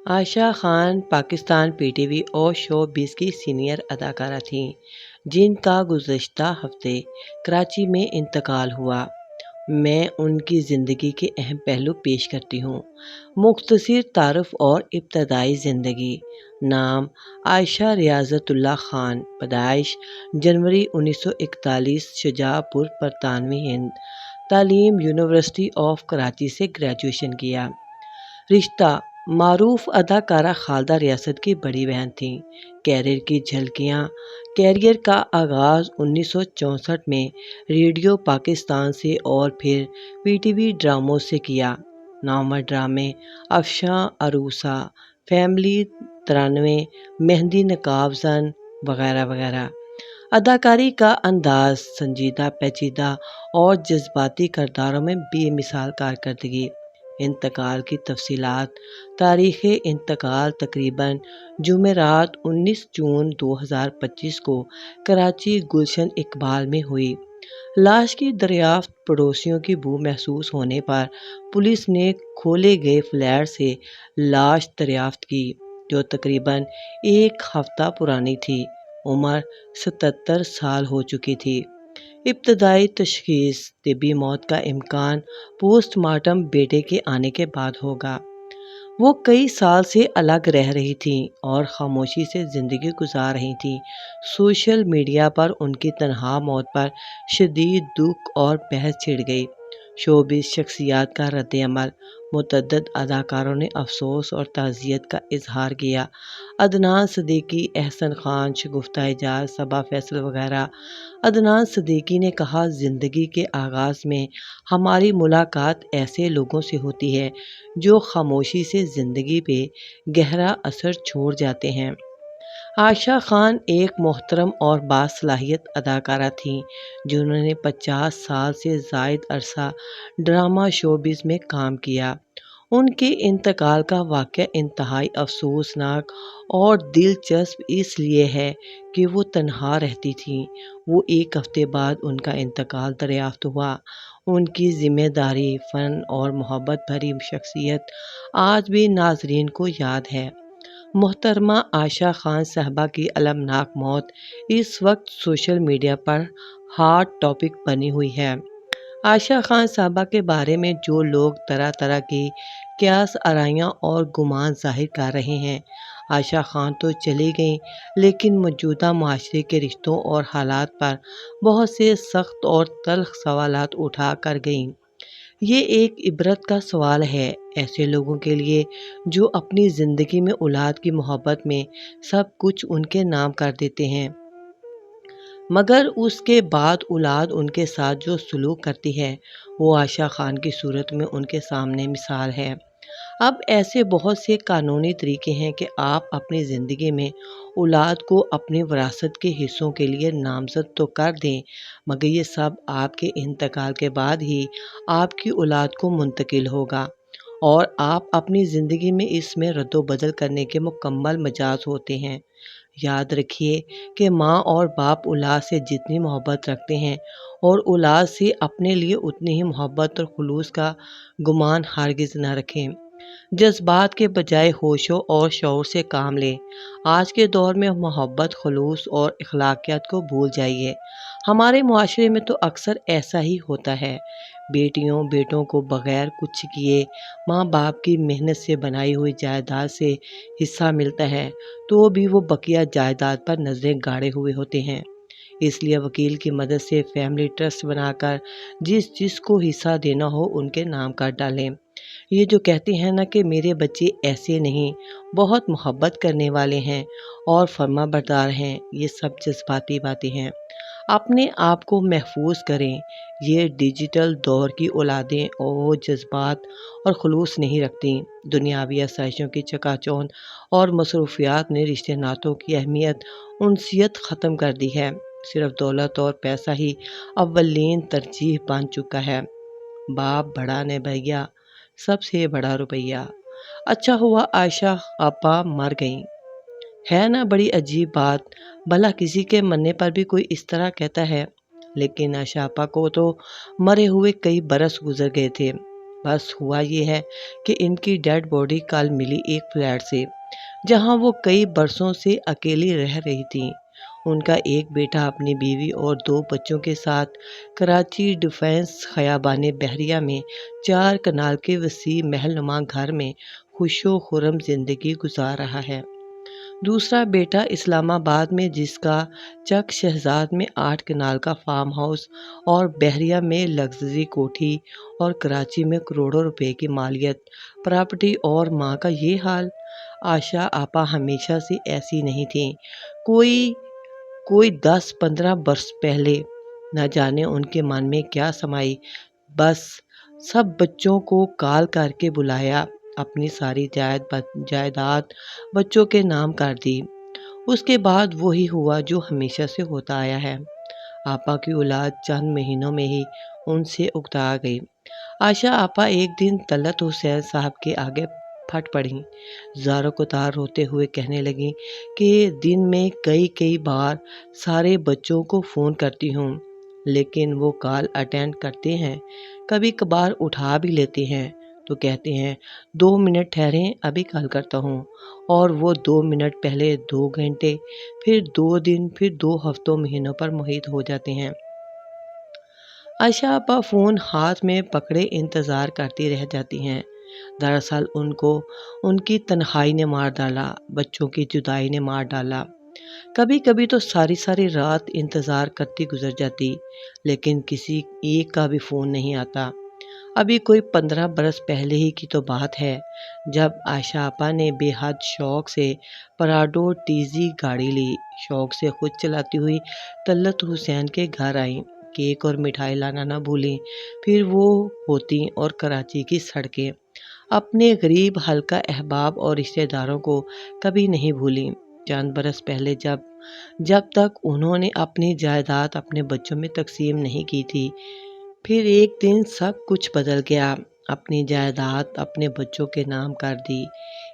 عائشہ Khan Pakistan P T V اور شو بیس کی senior اداکارہ تھیں جن کا گزشتہ ہفتے کراچی میں انتقال ہوا۔ میں ان کی زندگی کے اہم پہلو پیش کرتی ہوں۔ مختصر تعارف اور ابتدائی زندگی۔ نام: عائشہ ریاضت اللہ خان، پیدائش جنوری 1941، شجاع پور، برطانوی ہند۔ تعلیم: یونیورسٹی آف کراچی سے گریجویشن کیا۔ رشتہ: معروف اداکارہ خالدہ ریاست کی بڑی بہن تھیں۔ کیریئر کی جھلکیاں: کیریئر کا آغاز 1964 میں ریڈیو پاکستان سے اور پھر پی ٹی وی ڈراموں سے کیا۔ نامور ڈرامے: افشاں عروسہ، فیملی 93، مہندی نقاب زن، وغیرہ وغیرہ۔ اداکاری کا انداز: سنجیدہ، پیچیدہ اور جذباتی کرداروں میں بے مثال کارکردگی۔ انتقال کی تفصیلات: تاریخ انتقال تقریباً جمعرات 19 جون 2025 کو کراچی گلشن اقبال میں ہوئی۔ لاش کی دریافت: پڑوسیوں کی بو محسوس ہونے پر پولیس نے کھولے گئے فلیٹ سے لاش دریافت کی، جو تقریباً ایک ہفتہ پرانی تھی۔ عمر 77 سال ہو چکی تھی۔ ابتدائی تشخیص: طبی موت کا امکان پوسٹ مارٹم بیٹے کے آنے کے بعد ہوگا۔ وہ کئی سال سے الگ رہ رہی تھیں اور خاموشی سے زندگی گزار رہی تھیں۔ سوشل میڈیا پر ان کی تنہا موت پر شدید دکھ اور بحث چھڑ گئی۔ شوبز شخصیات کا رد عمل: متعدد اداکاروں نے افسوس اور تعزیت کا اظہار کیا۔ عدنان صدیقی، احسن خان، شگفتہ اعجاز، صبا فیصل وغیرہ۔ عدنان صدیقی نے کہا، زندگی کے آغاز میں ہماری ملاقات ایسے لوگوں سے ہوتی ہے جو خاموشی سے زندگی پہ گہرا اثر چھوڑ جاتے ہیں۔ عائشہ خان ایک محترم اور باصلاحیت اداکارہ تھیں جنہوں نے 50 سال سے زائد عرصہ ڈرامہ شوبز میں کام کیا۔ ان کے انتقال کا واقعہ انتہائی افسوسناک اور دلچسپ اس لیے ہے کہ وہ تنہا رہتی تھیں۔ وہ ایک ہفتے بعد ان کا انتقال دریافت ہوا۔ ان کی ذمہ داری، فن اور محبت بھری شخصیت آج بھی ناظرین کو یاد ہے۔ محترمہ عائشہ خان صاحبہ کی المناک موت اس وقت سوشل میڈیا پر ہاٹ ٹاپک بنی ہوئی ہے۔ عائشہ خان صاحبہ کے بارے میں جو لوگ طرح طرح کی قیاس آرائیاں اور گمان ظاہر کر رہے ہیں۔ عائشہ خان تو چلی گئیں لیکن موجودہ معاشرے کے رشتوں اور حالات پر بہت سے سخت اور تلخ سوالات اٹھا کر گئیں۔ یہ ایک عبرت کا سوال ہے ایسے لوگوں کے لیے جو اپنی زندگی میں اولاد کی محبت میں سب کچھ ان کے نام کر دیتے ہیں، مگر اس کے بعد اولاد ان کے ساتھ جو سلوک کرتی ہے وہ عائشہ خان کی صورت میں ان کے سامنے مثال ہے۔ اب ایسے بہت سے قانونی طریقے ہیں کہ آپ اپنی زندگی میں اولاد کو اپنی وراثت کے حصوں کے لیے نامزد تو کر دیں، مگر یہ سب آپ کے انتقال کے بعد ہی آپ کی اولاد کو منتقل ہوگا اور آپ اپنی زندگی میں اس میں رد و بدل کرنے کے مکمل مجاز ہوتے ہیں۔ یاد رکھیے کہ ماں اور باپ اولاد سے جتنی محبت رکھتے ہیں اور اولاد سے اپنے لیے اتنی ہی محبت اور خلوص کا گمان ہرگز نہ رکھیں۔ جذبات کے بجائے ہوش اور شعور سے کام لیں۔ آج کے دور میں محبت، خلوص اور اخلاقیات کو بھول جائیے۔ ہمارے معاشرے میں تو اکثر ایسا ہی ہوتا ہے۔ بیٹیوں بیٹوں کو بغیر کچھ کیے ماں باپ کی محنت سے بنائی ہوئی جائیداد سے حصہ ملتا ہے تو بھی وہ بقیہ جائیداد پر نظریں گاڑے ہوئے ہوتے ہیں۔ اس لیے وکیل کی مدد سے فیملی ٹرسٹ بنا کر جس کو حصہ دینا ہو ان کے نام کر ڈالیں۔ یہ جو کہتے ہیں نا کہ میرے بچے ایسے نہیں، بہت محبت کرنے والے ہیں اور فرما بردار ہیں، یہ سب جذباتی باتیں ہیں۔ اپنے آپ کو محفوظ کریں۔ یہ ڈیجیٹل دور کی اولادیں وہ جذبات اور خلوص نہیں رکھتی۔ دنیاوی آسائشوں کی چکا چوند اور مصروفیات نے رشتے ناتوں کی اہمیت، انسیت ختم کر دی ہے۔ صرف دولت اور پیسہ ہی اولین ترجیح بن چکا ہے۔ باپ بڑا نے بھیا، سب سے بڑا روپیہ۔ اچھا ہوا عائشہ آپا مر گئیں۔ ہے نا بڑی عجیب بات، بھلا کسی کے مرنے پر بھی کوئی اس طرح کہتا ہے؟ لیکن عائشہ آپا کو تو مرے ہوئے کئی برس گزر گئے تھے، بس ہوا یہ ہے کہ ان کی ڈیڈ باڈی کل ملی ایک فلیٹ سے جہاں وہ کئی برسوں سے اکیلی رہ رہی تھیں۔ ان کا ایک بیٹا اپنی بیوی اور 2 بچوں کے ساتھ کراچی ڈیفنس خیابان بحریہ میں 4 کنال کے وسیع محل نما گھر میں خوش و خرم زندگی گزار رہا ہے۔ دوسرا بیٹا اسلام آباد میں، جس کا چک شہزاد میں 8 کنال کا فارم ہاؤس اور بحریہ میں لگژری کوٹھی اور کراچی میں کروڑوں روپے کی مالیت پراپرٹی، اور ماں کا یہ حال۔ عائشہ آپا ہمیشہ سے ایسی نہیں تھیں۔ کوئی 10-15 برس پہلے نہ جانے ان کے من میں کیا سمائی، بس سب بچوں کو کال کر کے بلایا، اپنی ساری جائیداد بچوں کے نام کر دی۔ اس کے بعد وہی ہوا جو ہمیشہ سے ہوتا آیا ہے۔ آپا کی اولاد چند مہینوں میں ہی ان سے اکتا گئی۔ عائشہ آپا ایک دن طلعت حسین صاحب کے آگے پھٹ پڑیں، زاروں کتار روتے ہوئے کہنے لگیں کہ دن میں کئی بار سارے بچوں کو فون کرتی ہوں، لیکن وہ کال اٹینڈ کرتے ہیں، کبھی کبھار اٹھا بھی لیتے ہیں تو کہتے ہیں 2 منٹ ٹھہریں ابھی کال کرتا ہوں، اور وہ 2 منٹ پہلے 2 گھنٹے، پھر 2 دن، پھر 2 ہفتوں مہینوں پر محیط ہو جاتے ہیں۔ عائشہ آپا فون ہاتھ میں پکڑے انتظار کرتی رہ جاتی ہیں۔ دراصل ان کو ان کی تنہائی نے مار ڈالا، بچوں کی جدائی نے مار ڈالا۔ کبھی کبھی تو ساری رات انتظار کرتی گزر جاتی، لیکن کسی ایک کا بھی فون نہیں آتا۔ ابھی کوئی 15 برس پہلے ہی کی تو بات ہے، جب عائشہ آپا نے بے حد شوق سے پراڈو TZ گاڑی لی، شوق سے خود چلاتی ہوئی طلعت حسین کے گھر آئیں، کیک اور مٹھائی لانا نہ بھولیں۔ پھر وہ ہوتیں اور کراچی کی سڑکیں اپنے غریب حلقہ احباب اور رشتہ داروں کو کبھی نہیں بھولیں۔ چند برس پہلے جب تک انہوں نے اپنی جائیداد اپنے بچوں میں تقسیم نہیں کی تھی، پھر ایک دن سب کچھ بدل گیا۔ اپنی جائیداد اپنے بچوں کے نام کر دی۔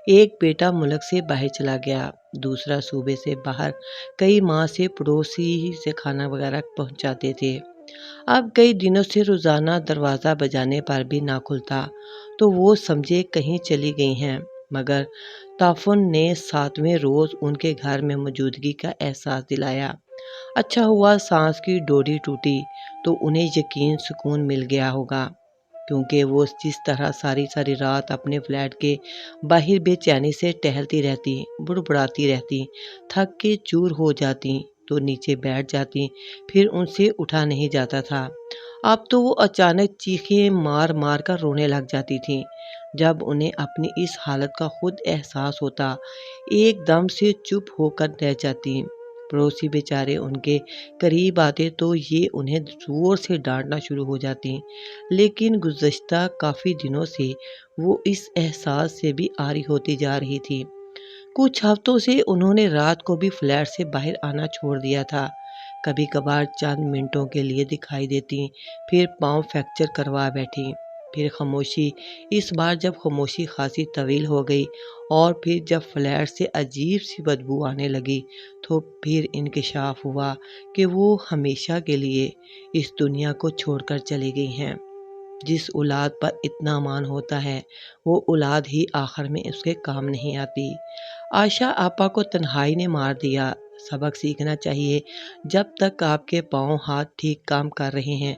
ایک بیٹا ملک سے باہر چلا گیا، دوسرا صوبے سے باہر کئی ماہ سے پڑوسی سے کھانا وغیرہ پہنچاتے تھے۔ اب کئی دنوں سے روزانہ دروازہ بجانے پر بھی نہ کھلتا تو وہ سمجھے کہیں چلی گئی ہیں، مگر تعفن نے 7ویں روز ان کے گھر میں موجودگی کا احساس دلایا۔ اچھا ہوا سانس کی ڈوری ٹوٹی تو انہیں یقین سکون مل گیا ہوگا، کیونکہ وہ جس طرح ساری رات اپنے فلیٹ کے باہر بے چینی سے ٹہلتی رہتی، بڑبڑاتی رہتی، تھک کے چور ہو جاتی تو نیچے بیٹھ جاتی، پھر ان سے اٹھا نہیں جاتا تھا۔ اب تو وہ اچانک چیخیں مار مار کر رونے لگ جاتی تھیں۔ جب انہیں اپنی اس حالت کا خود احساس ہوتا، ایک دم سے چپ ہو کر رہ جاتی۔ پڑوسی بیچارے ان کے قریب آتے تو یہ انہیں زور سے ڈانٹنا شروع ہو جاتی، لیکن گزشتہ کافی دنوں سے وہ اس احساس سے بھی عاری ہوتی جا رہی تھی۔ کچھ ہفتوں سے انہوں نے رات کو بھی فلیٹ سے باہر آنا چھوڑ دیا تھا۔ کبھی کبھار چند منٹوں کے لیے دکھائی دیتی، پھر پاؤں فریکچر کروا بیٹھی۔ پھر خاموشی، اس بار جب خاموشی خاصی طویل ہو گئی اور پھر جب فلیٹ سے عجیب سی بدبو آنے لگی تو پھر انکشاف ہوا کہ وہ ہمیشہ کے لیے اس دنیا کو چھوڑ کر چلی گئی ہیں۔ جس اولاد پر اتنا مان ہوتا ہے، وہ اولاد ہی آخر میں اس کے کام نہیں آتی۔ عائشہ آپا کو تنہائی نے مار دیا۔ سبق سیکھنا چاہیے، جب تک آپ کے پاؤں ہاتھ ٹھیک کام کر رہے ہیں،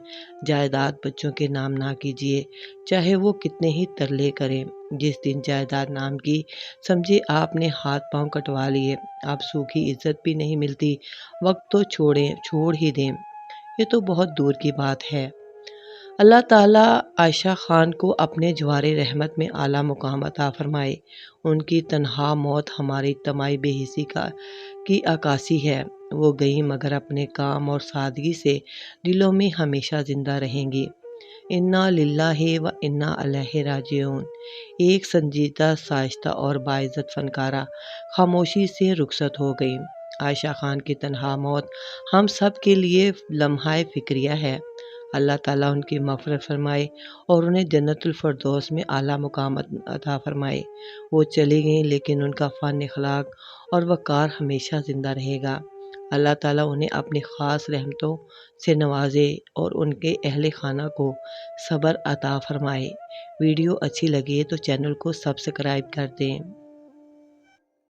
جائیداد بچوں کے نام نہ کیجیے، چاہے وہ کتنے ہی ترلے کریں۔ جس دن جائیداد نام کی، سمجھے آپ نے ہاتھ پاؤں کٹوا لیے، اب سوکھی عزت بھی نہیں ملتی۔ وقت تو چھوڑ ہی دیں، یہ تو بہت دور کی بات ہے۔ اللہ تعالیٰ عائشہ خان کو اپنے جوار رحمت میں اعلیٰ مقام عطا فرمائے۔ ان کی تنہا موت ہماری اجتماعی بے حسی کی عکاسی ہے۔ وہ گئیں مگر اپنے کام اور سادگی سے دلوں میں ہمیشہ زندہ رہیں گی۔ انا للہ و انا الیہ راجعون۔ ایک سنجیدہ، شائستہ اور باعزت فنکارہ خاموشی سے رخصت ہو گئی۔ عائشہ خان کی تنہا موت ہم سب کے لیے لمحہ فکریہ ہے۔ اللہ تعالیٰ ان کی مغفرت فرمائے اور انہیں جنت الفردوس میں اعلیٰ مقام عطا فرمائے۔ وہ چلی گئیں لیکن ان کا فن، اخلاق اور وقار ہمیشہ زندہ رہے گا۔ اللہ تعالیٰ انہیں اپنی خاص رحمتوں سے نوازے اور ان کے اہل خانہ کو صبر عطا فرمائے۔ ویڈیو اچھی لگی ہے تو چینل کو سبسکرائب کر دیں۔